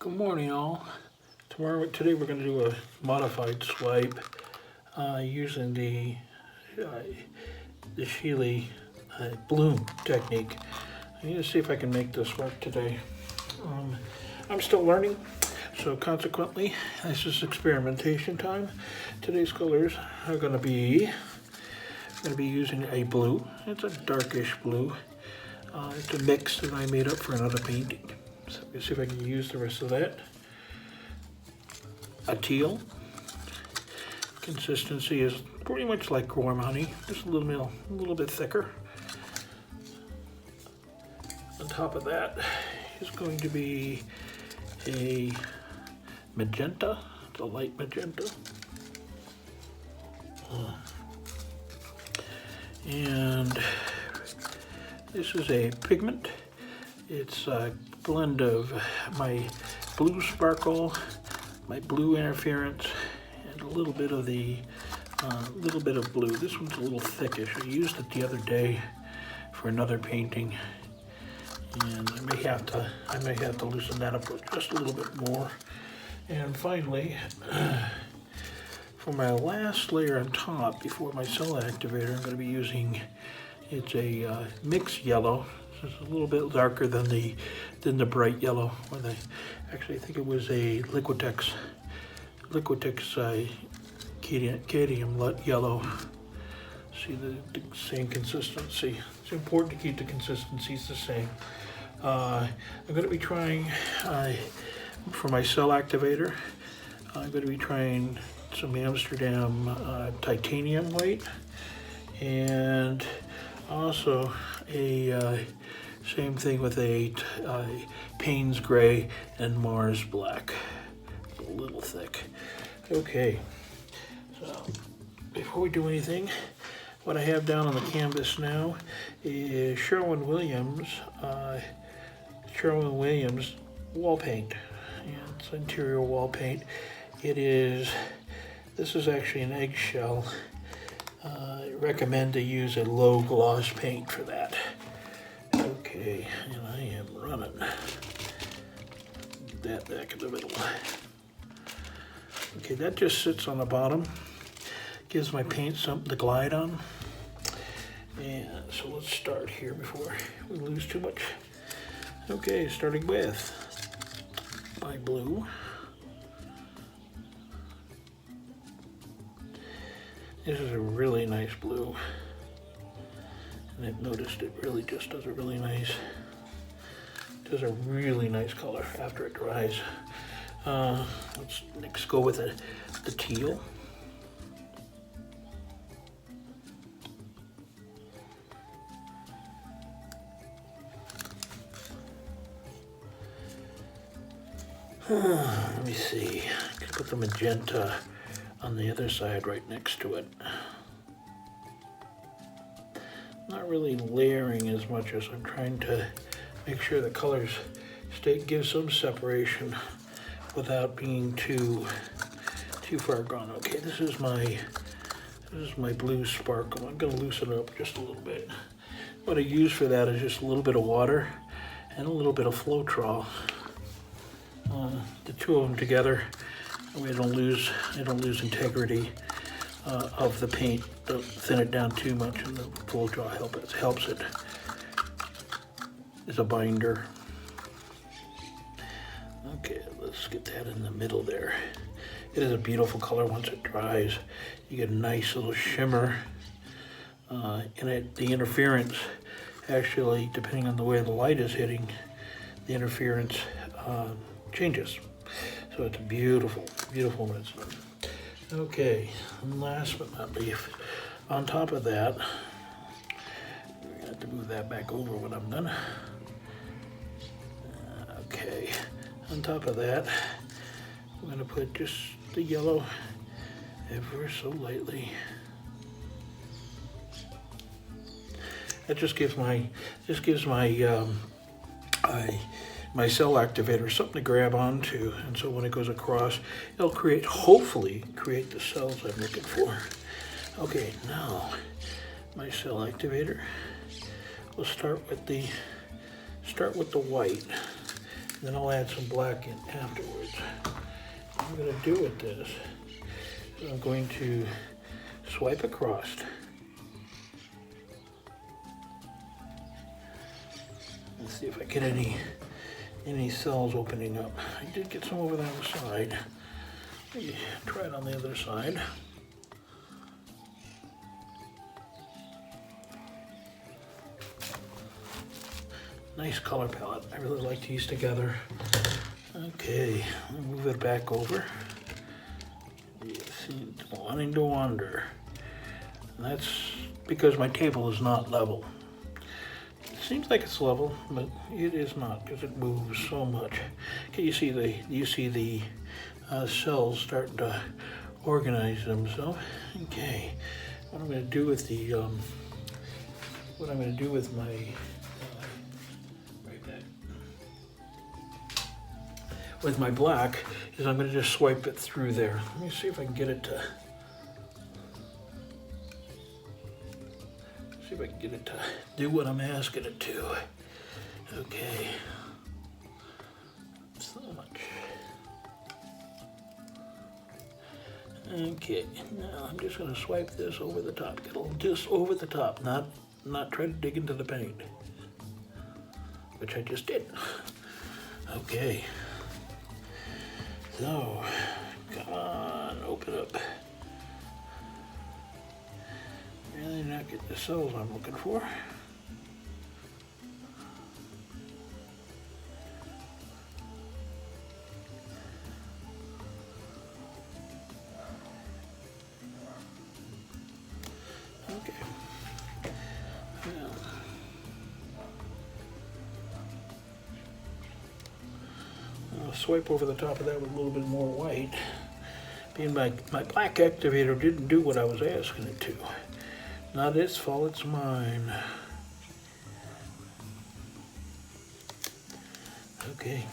Good morning, all. Today we're going to do a modified swipe using the Sheely bloom technique. I'm going to see if I can make this work today. I'm still learning, so consequently, this is experimentation time. Today's colors are going to be using a blue. It's a darkish blue. It's a mix that I made up for another painting. So let's see if I can use the rest of that. A teal. Consistency is pretty much like warm honey, just a little bit thicker. On top of that is going to be a magenta. It's a light magenta. And this is a pigment. It's a blend of my blue sparkle, my blue interference, and a little bit of the blue. This one's a little thickish. I used it the other day for another painting, and I may have to loosen that up just a little bit more. And finally, for my last layer on top before my cell activator, I'm going to be using, it's a mixed yellow. It's a little bit darker than the bright yellow. I think it was a Liquitex cadmium yellow. See the same consistency. It's important to keep the consistencies the same. I'm going to be trying for my cell activator. I'm going to be trying some Amsterdam titanium white, and also a same thing with a Payne's gray and Mars black. A little thick. Okay, so before we do anything, what I have down on the canvas now is Sherwin-Williams wall paint. And it's interior wall paint. This is actually an eggshell. I recommend to use a low gloss paint for that. Okay, and I am running that back in the middle. Okay, that just sits on the bottom. Gives my paint something to glide on. And so let's start here before we lose too much. Okay, starting with my blue. This is a really nice blue, and I've noticed it really just does a really nice color after it dries. Let's next go with the teal. Let me see, I can put the magenta on the other side right next to it. Not really layering as much as I'm trying to make sure the colors give some separation without being too far gone. Okay, this is my blue sparkle. I'm going to loosen it up just a little bit. What I use for that is just a little bit of water and a little bit of Floetrol. The two of them together, I don't lose integrity of the paint. Don't thin it down too much, and the Floetrol helps it as a binder. Okay, let's get that in the middle there. It is a beautiful color once it dries. You get a nice little shimmer, and the interference, actually, depending on the way the light is hitting, the interference changes. So it's a beautiful, beautiful when it's done. Okay, and last but not least, on top of that, we're gonna have to move that back over when I'm done. Okay, on top of that, I'm gonna put just the yellow ever so lightly. That just gives my my cell activator something to grab onto, and so when it goes across, it'll hopefully create the cells I'm looking for. Okay, now my cell activator. We'll start with the white. Then I'll add some black in afterwards. What I'm going to do with this is I'm going to swipe across. Let's see if I get any cells opening up. I did get some over the other side. Maybe try it on the other side. Nice color palette. I really like these together. Okay, I'll move it back over. You see, it's wanting to wander. And that's because my table is not level. It seems like it's level, but it is not because it moves so much. Okay, you see the cells starting to organize themselves. Okay, what I'm going to do with my with my black is I'm going to just swipe it through there. Let me see if I can get it to do what I'm asking it to. Okay. So much. Okay, now I'm just going to swipe this over the top. Just over the top, not try to dig into the paint, which I just did. Okay. So, come on, open up. Really not get the cells I'm looking for. Okay. Now, I'll swipe over the top of that with a little bit more white. Being my black activator didn't do what I was asking it to. Not its fault, it's mine. Okay.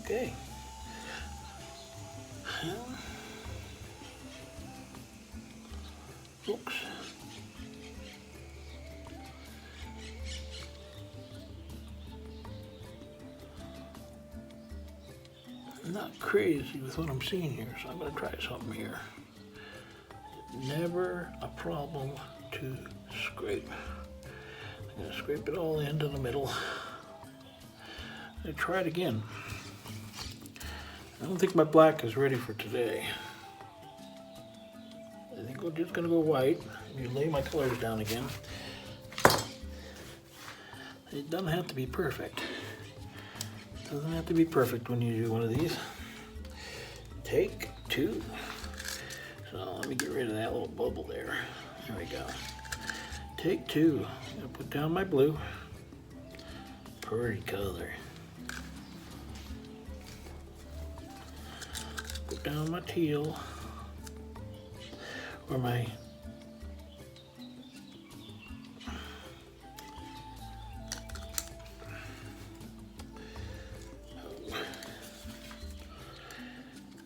Okay. Oops. I'm not crazy with what I'm seeing here, so I'm going to try something here. Never a problem to scrape. I'm going to scrape it all into the middle. I'm going to try it again. I don't think my black is ready for today. I think we're just going to go white. You lay my colors down again. It doesn't have to be perfect. It doesn't have to be perfect when you do one of these. Take two. So let me get rid of that little bubble there. There we go. Take two. I'm going to put down my blue. Pretty color. Put down my teal. Or my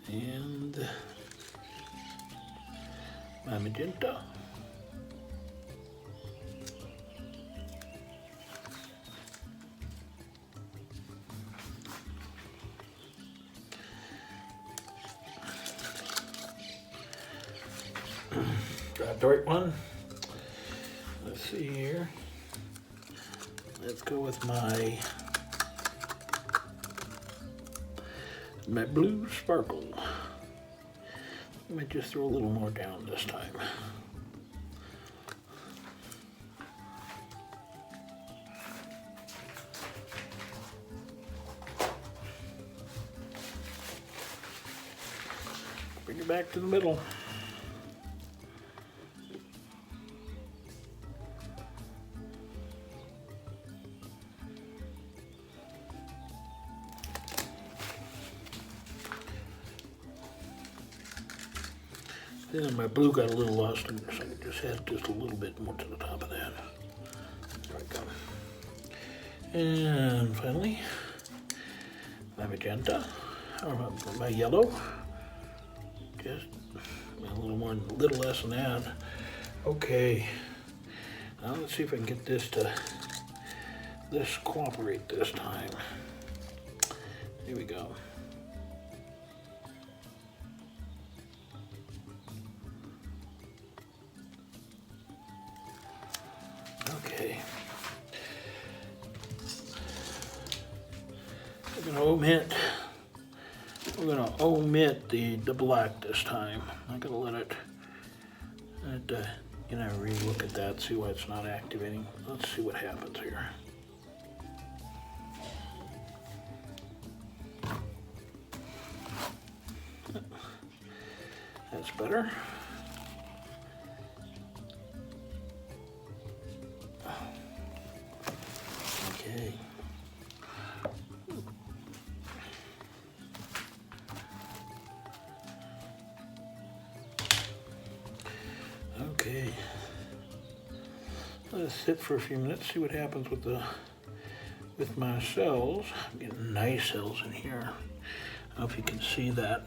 and my magenta. Got the right one. Let's see here. Let's go with my blue sparkle. I might just throw a little more down this time. Bring it back to the middle. Then my blue got a little lost in there, so I just add just a little bit more to the top of that. There we go. And finally, my magenta, or my yellow. Just a little less than that. Okay. Now let's see if I can get this to cooperate this time. Here we go. Okay. We're gonna omit the black this time. I'm gonna let it re-look at that, see why it's not activating. Let's see what happens here. That's better. Okay. Okay. Let it sit for a few minutes, see what happens with my cells. I'm getting nice cells in here. I don't know if you can see that.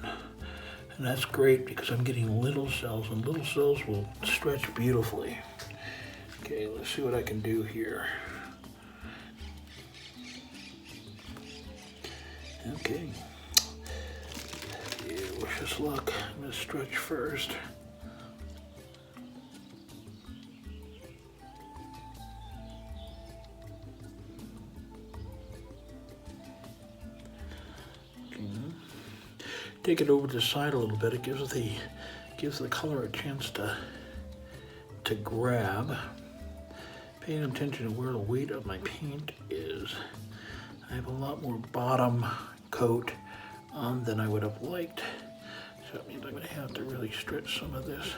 And that's great because I'm getting little cells, and little cells will stretch beautifully. Okay, let's see what I can do here. Okay. Yeah, wish us luck. I'm gonna stretch first. Take it over to the side a little bit. It gives the color a chance to grab. Paying attention to where the weight of my paint is. I have a lot more bottom coat on than I would have liked. So that means I'm gonna have to really stretch some of this.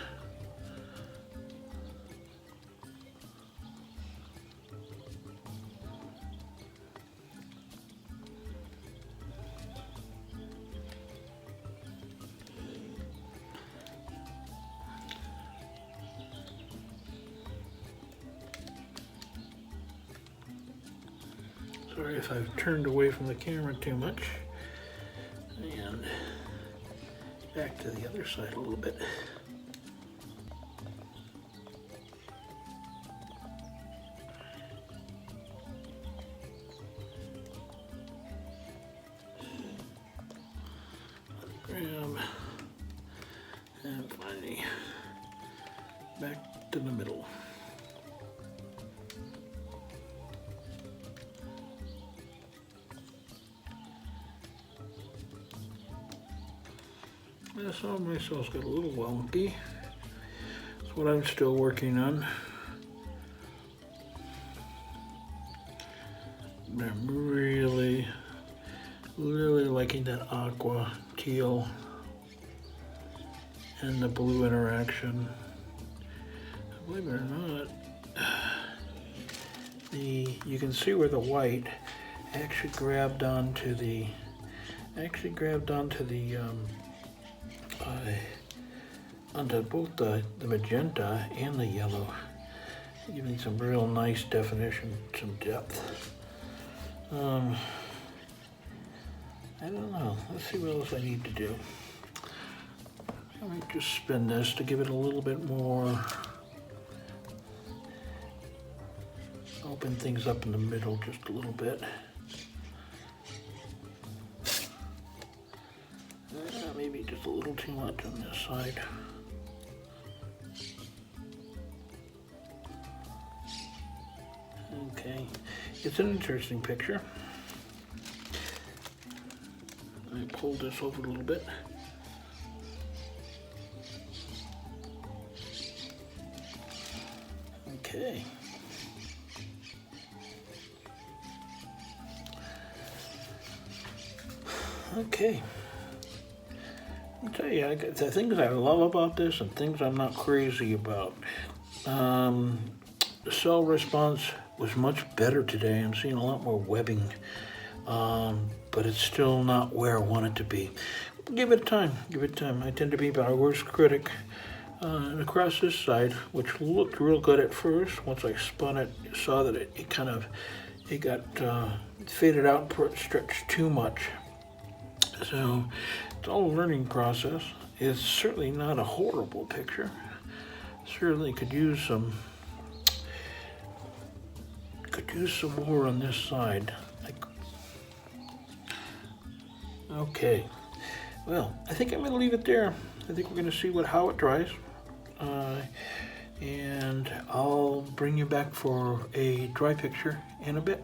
Sorry if I've turned away from the camera too much. And back to the other side a little bit. Grab and finally back to the middle. Some of my cells got a little wonky. That's what I'm still working on. But I'm really liking that aqua teal and the blue interaction. Believe it or not, you can see where the white actually grabbed onto onto both the magenta and the yellow, giving some real nice definition, some depth. I don't know. Let's see what else I need to do. I might just spin this to give it a little bit more. Open things up in the middle just a little bit. Maybe just a little too much on this side. Okay, it's an interesting picture. I pull this over a little bit. Okay. Okay. I'll tell you, the things I love about this and things I'm not crazy about. The cell response was much better today. I'm seeing a lot more webbing, but it's still not where I want it to be. Give it time, give it time. I tend to be my worst critic. And across this side, which looked real good at first, once I spun it, saw that it it got faded out and stretched too much. So it's all a learning process. It's certainly not a horrible picture. Certainly could use some more on this side. Okay, well, I think I'm going to leave it there. I think we're going to see how it dries, and I'll bring you back for a dry picture in a bit.